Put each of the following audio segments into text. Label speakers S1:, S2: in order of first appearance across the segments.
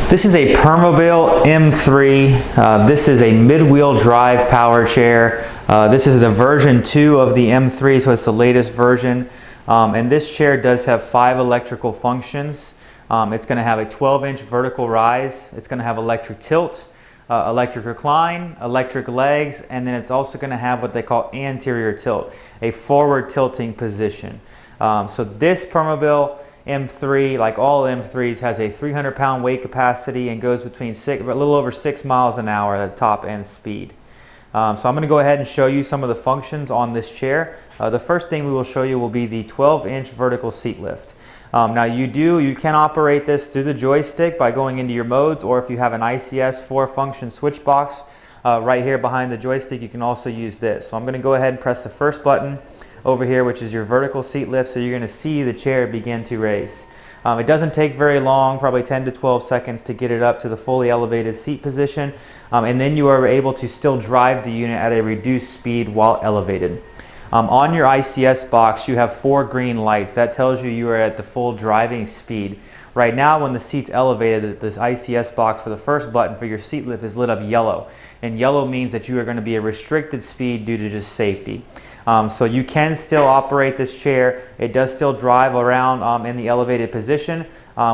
S1: This is a Permobil M3. This is a mid-wheel drive power chair. This is the version 2 of the M3, so it's the latest version. And this chair does have 5 electrical functions. It's going to have a 12-inch vertical rise. It's going to have electric tilt, electric recline, electric legs, and then it's also going to have what they call anterior tilt, a forward tilting position. So this Permobil M3, like all M3s, has a 300-pound weight capacity and goes between a little over 6 miles an hour at the top end speed. So I'm going to go ahead and show you some of the functions on this chair. The first thing we will show you will be the 12-inch vertical seat lift. Now you can operate this through the joystick by going into your modes, or if you have an ICS 4-function switch box right here behind the joystick, you can also use this. So I'm going to go ahead and press the first button over here, which is your vertical seat lift, so you're going to see the chair begin to raise. It doesn't take very long, probably 10 to 12 seconds to get it up to the fully elevated seat position, and then you are able to still drive the unit at a reduced speed while elevated. On your ICS box, you have 4 green lights. That tells you are at the full driving speed. Right now, when the seat's elevated, this ICS box for the first button for your seat lift is lit up yellow. And yellow means that you are going to be at restricted speed due to just safety. So you can still operate this chair. It does still drive around in the elevated position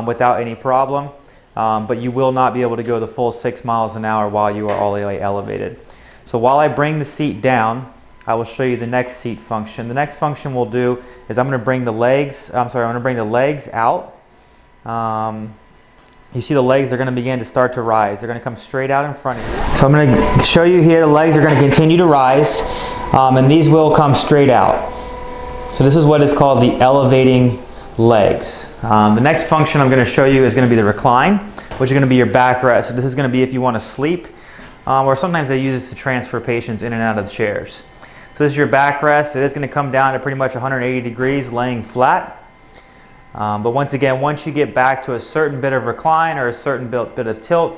S1: without any problem. But you will not be able to go the full 6 miles an hour while you are all the way elevated. So while I bring the seat down, I will show you the next seat function. The next function we'll do is I'm going to bring the legs out. You see the legs are going to begin to start to rise. They're going to come straight out in front of you. So I'm going to show you here the legs are going to continue to rise, and these will come straight out. So this is what is called the elevating legs. The next function I'm going to show you is going to be the recline, which is going to be your backrest. So this is going to be if you want to sleep, or sometimes they use this to transfer patients in and out of the chairs. So this is your backrest. It is going to come down to pretty much 180 degrees laying flat. But once again, once you get back to a certain bit of recline or a certain bit of tilt,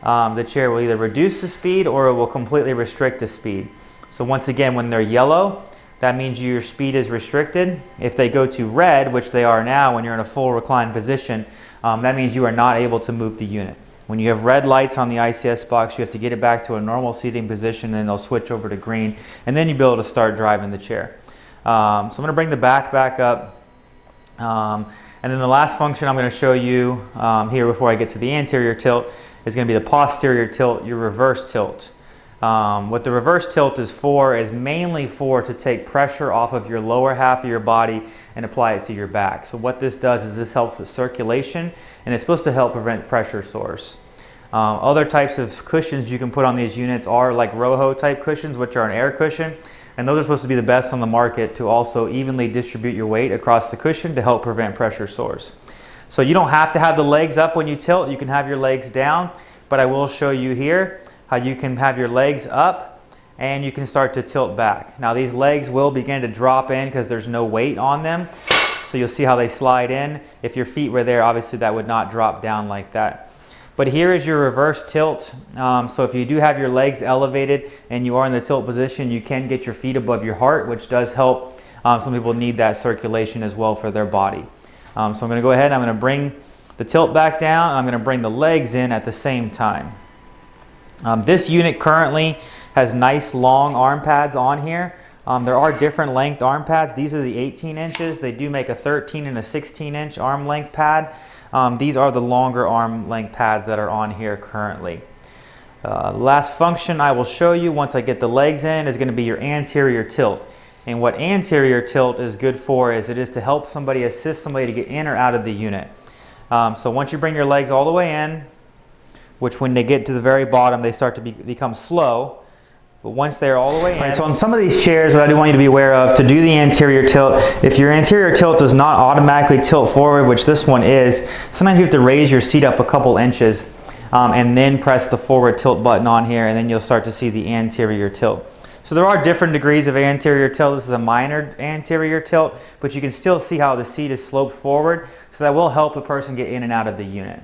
S1: the chair will either reduce the speed or it will completely restrict the speed. So once again, when they're yellow, that means your speed is restricted. If they go to red, which they are now when you're in a full recline position, that means you are not able to move the unit. When you have red lights on the ICS box, you have to get it back to a normal seating position, and they'll switch over to green, and then you'll be able to start driving the chair. So I'm going to bring the back up. And then the last function I'm going to show you here before I get to the anterior tilt is going to be the posterior tilt, your reverse tilt. What the reverse tilt is for is mainly to take pressure off of your lower half of your body and apply it to your back. So what this does is this helps with circulation, and it's supposed to help prevent pressure sores. Other types of cushions you can put on these units are like Roho type cushions, which are an air cushion, and those are supposed to be the best on the market to also evenly distribute your weight across the cushion to help prevent pressure sores. So you don't have to have the legs up when you tilt. You can have your legs down, but I will show you here how you can have your legs up and you can start to tilt back. Now these legs will begin to drop in because there's no weight on them. So you'll see how they slide in. If your feet were there, obviously that would not drop down like that. But here is your reverse tilt. So if you do have your legs elevated and you are in the tilt position, you can get your feet above your heart, which does help. Some people need that circulation as well for their body. So I'm going to go ahead and I'm going to bring the tilt back down. And I'm going to bring the legs in at the same time. This unit currently has nice long arm pads on here. There are different length arm pads. These are the 18 inches. They do make a 13 and a 16-inch arm length pad. These are the longer arm length pads that are on here currently. Last function I will show you once I get the legs in is going to be your anterior tilt. And what anterior tilt is good for is it is to help assist somebody to get in or out of the unit. So once you bring your legs all the way in, which when they get to the very bottom, they start to become slow. But once they're all the way in. Right, so on some of these chairs, what I do want you to be aware of, to do the anterior tilt, if your anterior tilt does not automatically tilt forward, which this one is, sometimes you have to raise your seat up a couple inches and then press the forward tilt button on here, and then you'll start to see the anterior tilt. So there are different degrees of anterior tilt. This is a minor anterior tilt, but you can still see how the seat is sloped forward, so that will help the person get in and out of the unit.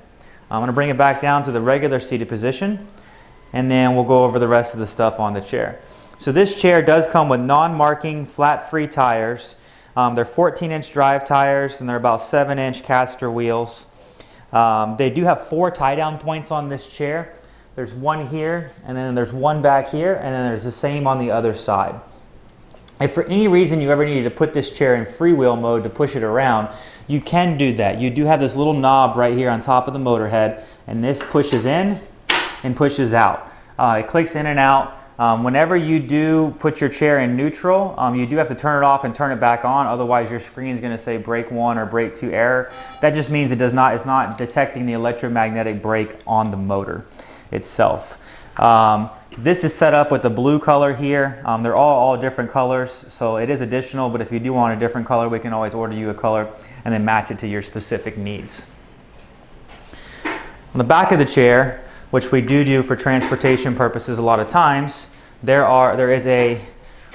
S1: I'm going to bring it back down to the regular seated position, and then we'll go over the rest of the stuff on the chair. So this chair does come with non-marking flat free tires. They're 14-inch drive tires, and they're about 7-inch caster wheels. They do have 4 tie down points on this chair. There's one here, and then there's one back here, and then there's the same on the other side. If for any reason you ever needed to put this chair in freewheel mode to push it around, you can do that. You do have this little knob right here on top of the motor head, and this pushes in and pushes out. It clicks in and out. Whenever you do put your chair in neutral, you do have to turn it off and turn it back on. Otherwise, your screen is going to say brake 1 or brake 2 error. That just means it's not detecting the electromagnetic brake on the motor itself. This is set up with the blue color here. They're all different colors, so it is additional, but if you do want a different color, we can always order you a color and then match it to your specific needs. On the back of the chair, which we do for transportation purposes a lot of times, there is a,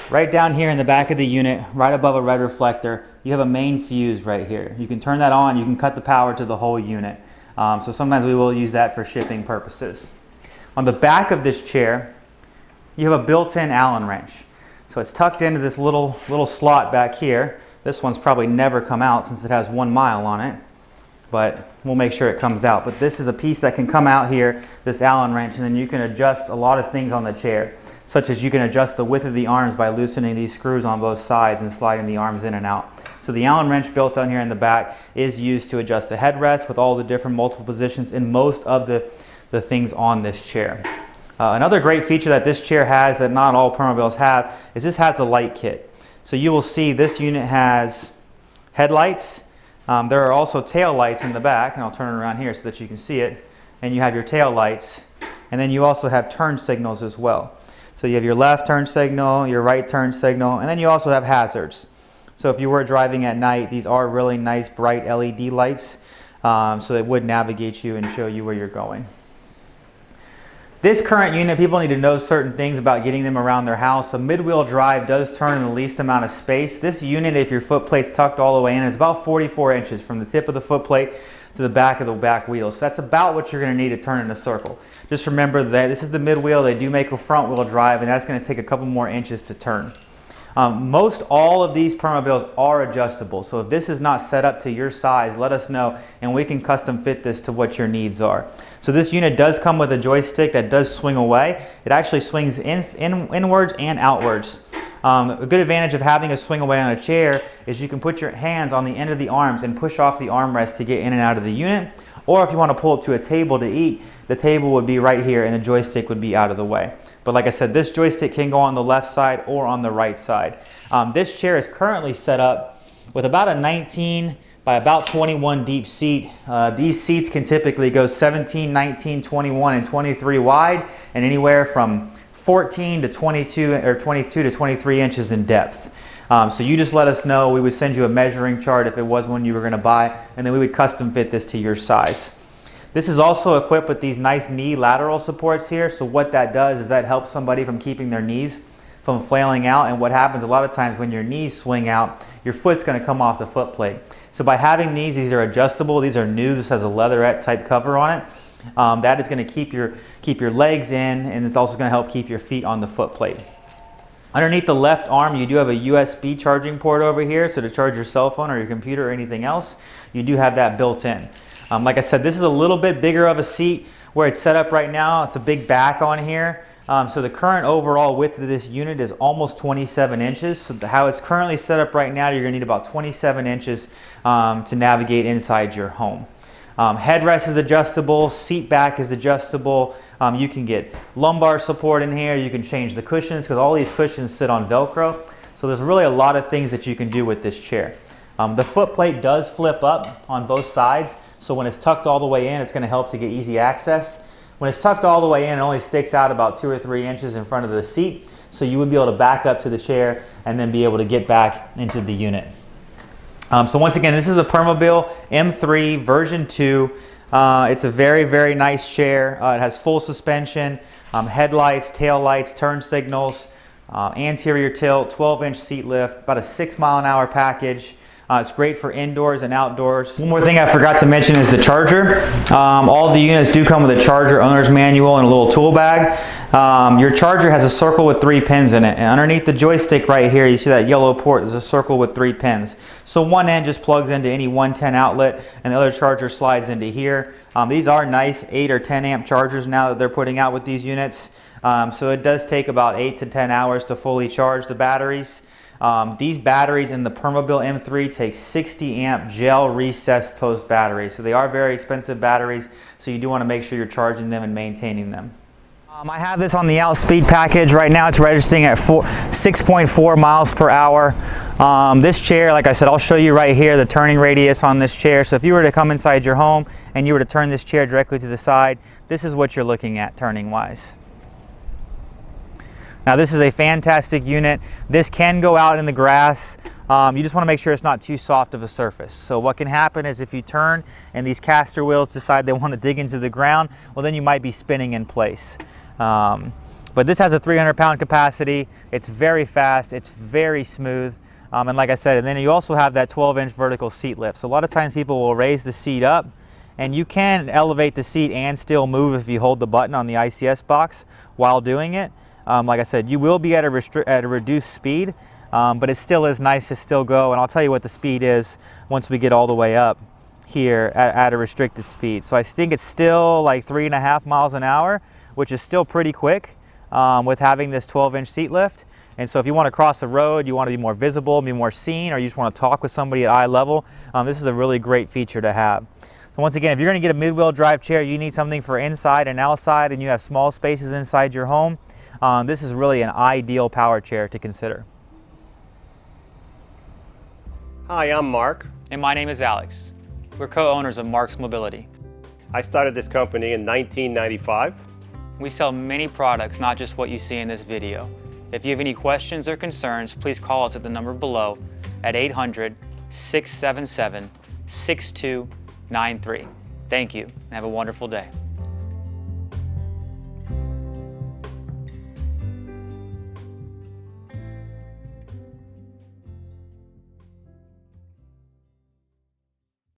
S1: right down here in the back of the unit, right above a red reflector, you have a main fuse right here. You can turn that on, you can cut the power to the whole unit. So sometimes we will use that for shipping purposes. On the back of this chair, you have a built-in Allen wrench. So it's tucked into this little slot back here. This one's probably never come out since it has 1 mile on it, but we'll make sure it comes out. But this is a piece that can come out here, this Allen wrench, and then you can adjust a lot of things on the chair, such as you can adjust the width of the arms by loosening these screws on both sides and sliding the arms in and out. So the Allen wrench built on here in the back is used to adjust the headrest with all the different multiple positions in most of the things on this chair. Another great feature that this chair has that not all Permobils have is this has a light kit. So you will see this unit has headlights. There are also tail lights in the back, and I'll turn it around here so that you can see it. And you have your tail lights, and then you also have turn signals as well. So you have your left turn signal, your right turn signal, and then you also have hazards. So if you were driving at night, these are really nice bright LED lights, so it would navigate you and show you where you're going. This current unit, people need to know certain things about getting them around their house. A mid-wheel drive does turn in the least amount of space. This unit, if your foot plate's tucked all the way in, is about 44 inches from the tip of the foot plate to the back of the back wheel. So that's about what you're going to need to turn in a circle. Just remember that this is the mid-wheel. They do make a front-wheel drive, and that's going to take a couple more inches to turn. Most all of these Permobils are adjustable, so if this is not set up to your size, let us know and we can custom fit this to what your needs are. So this unit does come with a joystick that does swing away. It actually swings inwards and outwards. A good advantage of having a swing away on a chair is you can put your hands on the end of the arms and push off the armrest to get in and out of the unit, or if you want to pull it to a table to eat, the table would be right here and the joystick would be out of the way. But like I said, this joystick can go on the left side or on the right side. This chair is currently set up with about a 19 by about 21 deep seat. These seats can typically go 17, 19, 21, and 23 wide, and anywhere from 14 to 22 or 22 to 23 inches in depth. So you just let us know. We would send you a measuring chart if it was one you were going to buy, and then we would custom fit this to your size. This is also equipped with these nice knee lateral supports here. So what that does is that helps somebody from keeping their knees from flailing out. And what happens a lot of times when your knees swing out, your foot's going to come off the foot plate. So by having these are adjustable. These are new. This has a leatherette type cover on it. That is going to keep your legs in, and it's also going to help keep your feet on the foot plate. Underneath the left arm, you do have a USB charging port over here. So to charge your cell phone or your computer or anything else, you do have that built in. Like I said, this is a little bit bigger of a seat where it's set up right now. It's a big back on here. So the current overall width of this unit is almost 27 inches. So how it's currently set up right now, you're going to need about 27 inches to navigate inside your home. Headrest is adjustable, seat back is adjustable. You can get lumbar support in here. You can change the cushions because all these cushions sit on Velcro. So there's really a lot of things that you can do with this chair. The foot plate does flip up on both sides, so when it's tucked all the way in, it's going to help to get easy access. When it's tucked all the way in, it only sticks out about 2 or 3 inches in front of the seat, so you would be able to back up to the chair and then be able to get back into the unit. So once again, this is a Permobil M3 version 2. It's a very, very nice chair. It has full suspension, headlights, tail lights, turn signals, anterior tilt, 12-inch seat lift, about a 6 mile an hour package. It's great for indoors and outdoors. One more thing I forgot to mention is the charger. All the units do come with a charger, owner's manual, and a little tool bag. Your charger has a circle with 3 pins in it, and underneath the joystick right here, you see that yellow port, there's a circle with 3 pins. So one end just plugs into any 110 outlet, and the other charger slides into here. These are nice 8 or 10 amp chargers now that they're putting out with these units. So it does take about 8 to 10 hours to fully charge the batteries. These batteries in the Permobil M3 take 60 amp gel recessed post batteries. So they are very expensive batteries, so you do want to make sure you're charging them and maintaining them. I have this on the Outspeed package. Right now it's registering at 6.4 miles per hour. This chair, like I said, I'll show you right here the turning radius on this chair. So if you were to come inside your home and you were to turn this chair directly to the side, this is what you're looking at turning wise. Now this is a fantastic unit. This can go out in the grass. You just want to make sure it's not too soft of a surface. So what can happen is if you turn and these caster wheels decide they want to dig into the ground, well then you might be spinning in place. But this has a 300-pound capacity. It's very fast. It's very smooth. And like I said, and then you also have that 12-inch vertical seat lift. So a lot of times people will raise the seat up, and you can elevate the seat and still move if you hold the button on the ICS box while doing it. Like I said, you will be at a reduced speed, but it still is nice to still go. And I'll tell you what the speed is once we get all the way up here at a restricted speed. So I think it's still like 3.5 miles an hour, which is still pretty quick with having this 12-inch seat lift. And so if you want to cross the road, you want to be more visible, be more seen, or you just want to talk with somebody at eye level, this is a really great feature to have. So once again, if you're going to get a mid-wheel drive chair, you need something for inside and outside, and you have small spaces inside your home, this is really an ideal power chair to consider.
S2: Hi, I'm Mark.
S1: And my name is Alex. We're co-owners of Mark's Mobility.
S2: I started this company in 1995.
S1: We sell many products, not just what you see in this video. If you have any questions or concerns, please call us at the number below at 800-677-6293. Thank you, and have a wonderful day.